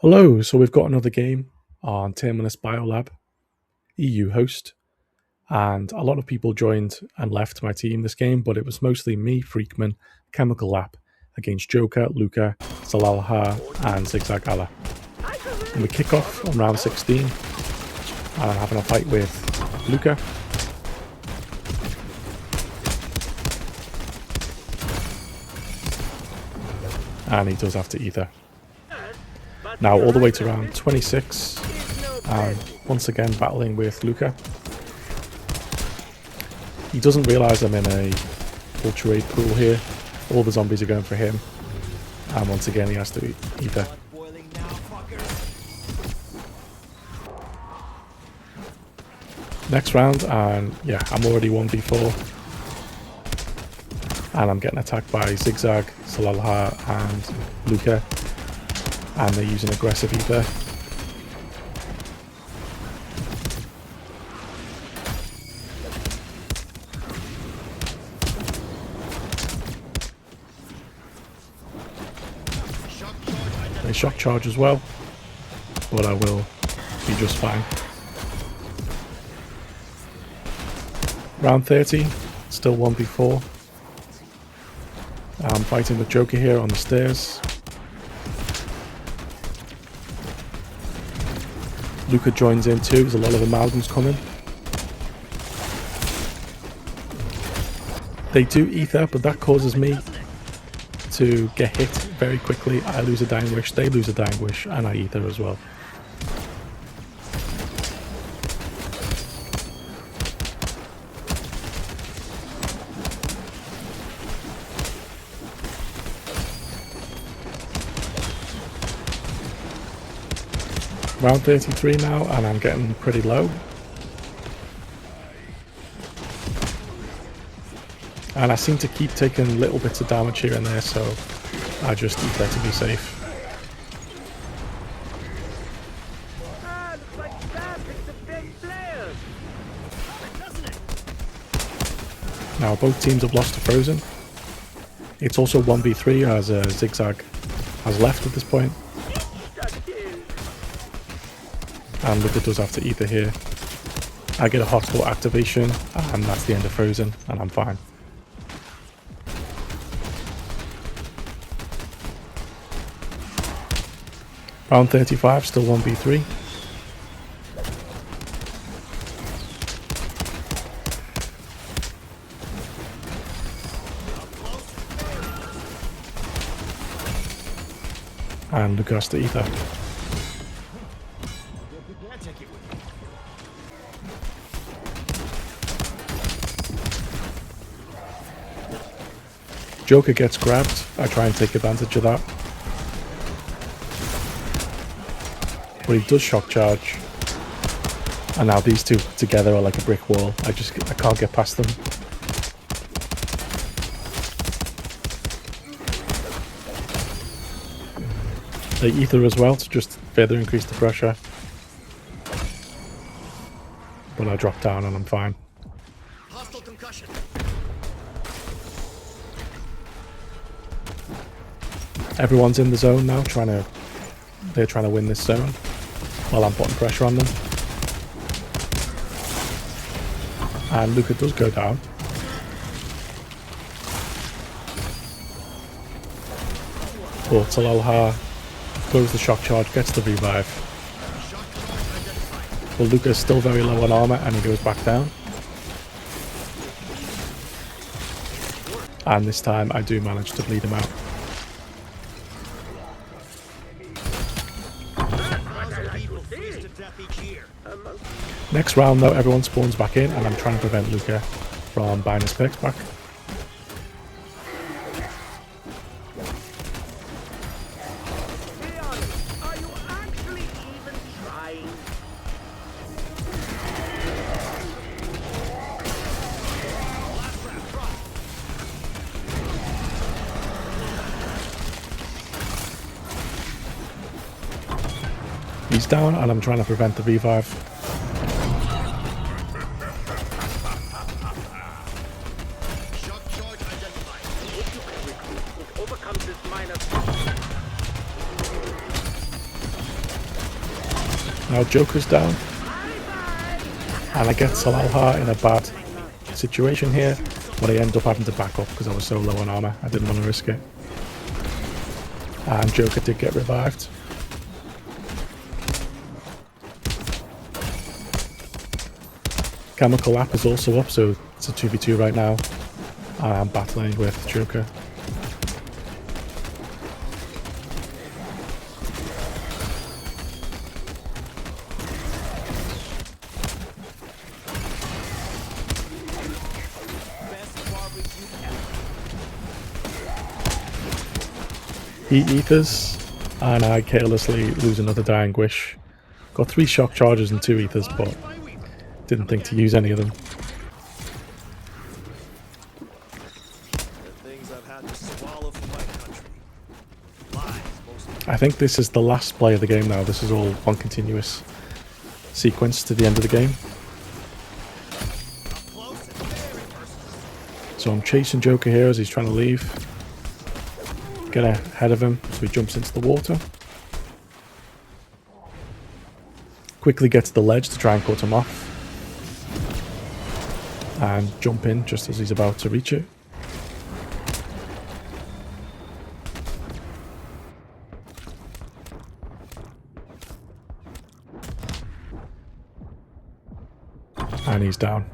Hello, so we've got another game on Terminus Biolab, EU host, and a lot of people joined and left my team this game, but it was mostly me, Freakman, Chemical Lap, against Joker, Luca, Salalha, and Zigzag Allah. And we kick off on round 16, and I'm having a fight with Luca. And he does have to ether. Now all the way to round 26, once again battling with Luca. He doesn't realise I'm in a ultra raid pool here. All the zombies are going for him, and once again he has to ether. Next round, and yeah, I'm already 1v4, and I'm getting attacked by Zigzag, Salalha, and Luca. And they're using aggressive ether. They shock charge as well, but I will be just fine. Round 30, still 1v4. I'm fighting with Joker here on the stairs. Luca joins in too, there's a lot of amalgams coming. They do ether, but that causes me to get hit very quickly. I lose a dying wish, they lose a dying wish, and I ether as well. Round 33 now, and I'm getting pretty low. And I seem to keep taking little bits of damage here and there, so I just ether to be safe. Now both teams have lost to Frozen. It's also 1v3 as Zigzag has left at this point. And Luca does have to ether here. I get a hotspot activation, and that's the end of Frozen, and I'm fine. Round 35, still 1v3. And Luca has to ether. Joker gets grabbed. I try and take advantage of that. But he does shock charge. And now these two together are like a brick wall. I can't get past them. They ether as well to just further increase the pressure. But I drop down and I'm fine. Hostile concussion. Everyone's in the zone now, they're trying to win this zone while I'm putting pressure on them. And Luca does go down. But Salalha throws the shock charge, gets the revive. But Luca's still very low on armor and he goes back down. And this time I do manage to bleed him out. Next round though, everyone spawns back in and I'm trying to prevent Luca from buying his perks back. Are you actually even trying? He's down and I'm trying to prevent the revive. Now Joker's down. And I get Salalha in a bad situation here, but I end up having to back up because I was so low on armor. I didn't want to risk it. And Joker did get revived. Chemical App is also up, so it's a 2v2 right now. I'm battling with Joker. He ethers, and I carelessly lose another Dying Wish. Got 3 shock charges and 2 ethers, but didn't think to use any of them. I think this is the last play of the game now. This is all one continuous sequence to the end of the game. So I'm chasing Joker here as he's trying to leave. Get ahead of him so he jumps into the water. Quickly get to the ledge to try and cut him off. And jump in just as he's about to reach it. And he's down.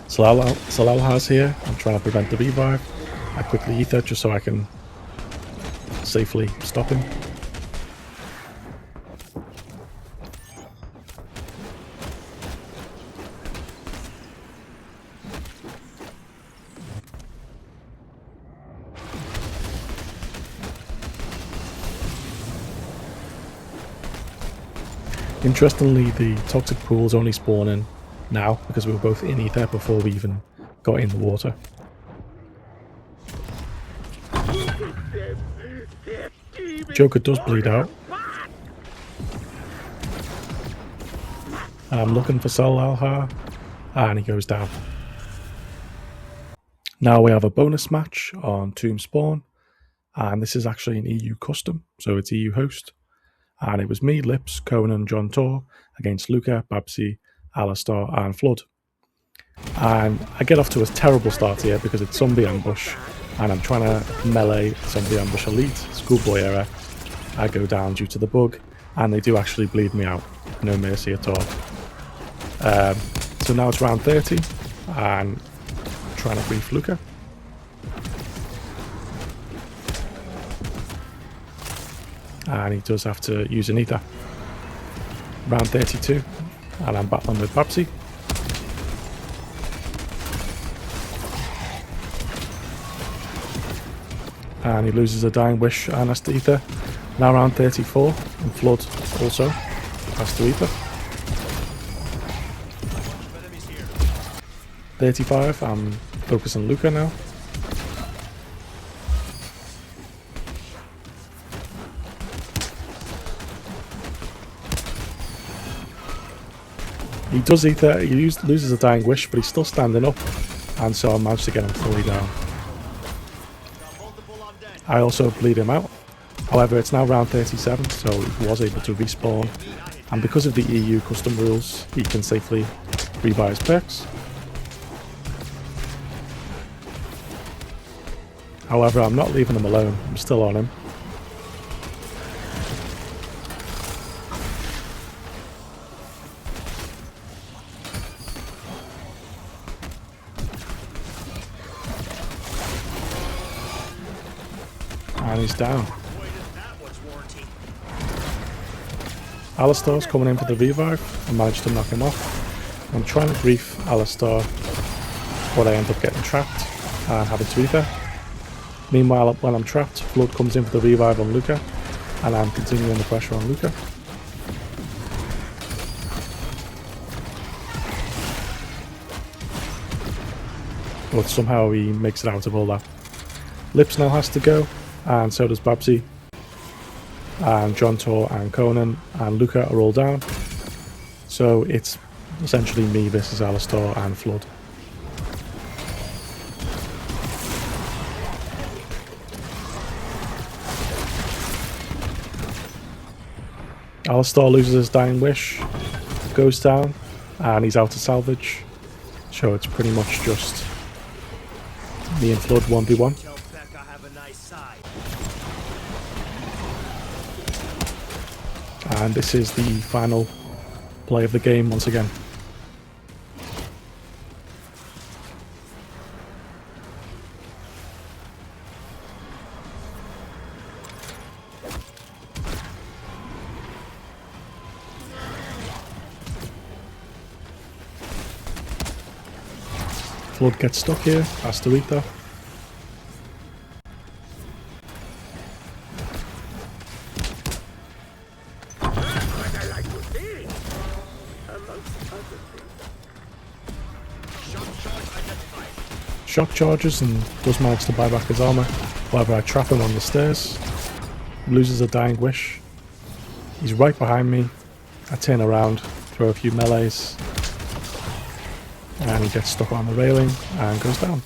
Salalha's here. I'm trying to prevent the revive. I quickly ether just so I can safely stop him. Interestingly, the toxic pools only spawn in now because we were both in ether before we even got in the water. Joker does bleed out. And I'm looking for Salalha, and he goes down. Now we have a bonus match on Tomb Spawn, and this is actually an EU custom, so it's EU host. And it was me, Lips, Conan, John Tor against Luca, Babsy, Alistar and Flood. And I get off to a terrible start here because it's zombie ambush and I'm trying to melee zombie ambush elite, schoolboy error. I go down due to the bug and they do actually bleed me out, no mercy at all. So now it's round 30 and I'm trying to brief Luca. And he does have to use an ether. Round 32 and I'm battling with Babsy. And he loses a Dying Wish and has to ether. Now round 34 and Flood also has to ether. 35, I'm focusing on Luca now. He does ether, he loses a Dying Wish, but he's still standing up, and so I managed to get him fully down. I also bleed him out. However, it's now round 37, so he was able to respawn, and because of the EU custom rules, he can safely rebuy his perks. However, I'm not leaving him alone, I'm still on him. And he's down. Alistar's coming in for the revive. I managed to knock him off. I'm trying to brief Alistar, but I end up getting trapped and having to ether. Meanwhile, when I'm trapped, Flood comes in for the revive on Luca, and I'm continuing the pressure on Luca. But somehow he makes it out of all that. Lips now has to go, and so does Babsy. And John Tor and Conan and Luca are all down. So it's essentially me versus Alistar and Flood. Alistar loses his dying wish, goes down, and he's out of salvage. So it's pretty much just me and Flood 1v1. Tell Beck I have a nice side. And this is the final play of the game once again. Flood gets stuck here, has to eat that. What I like to see, amongst other things. Shock charge identified. Shock charges and does manage to buy back his armor. However, I trap him on the stairs. Loses a dying wish. He's right behind me. I turn around, throw a few melees, and he gets stuck on the railing and goes down.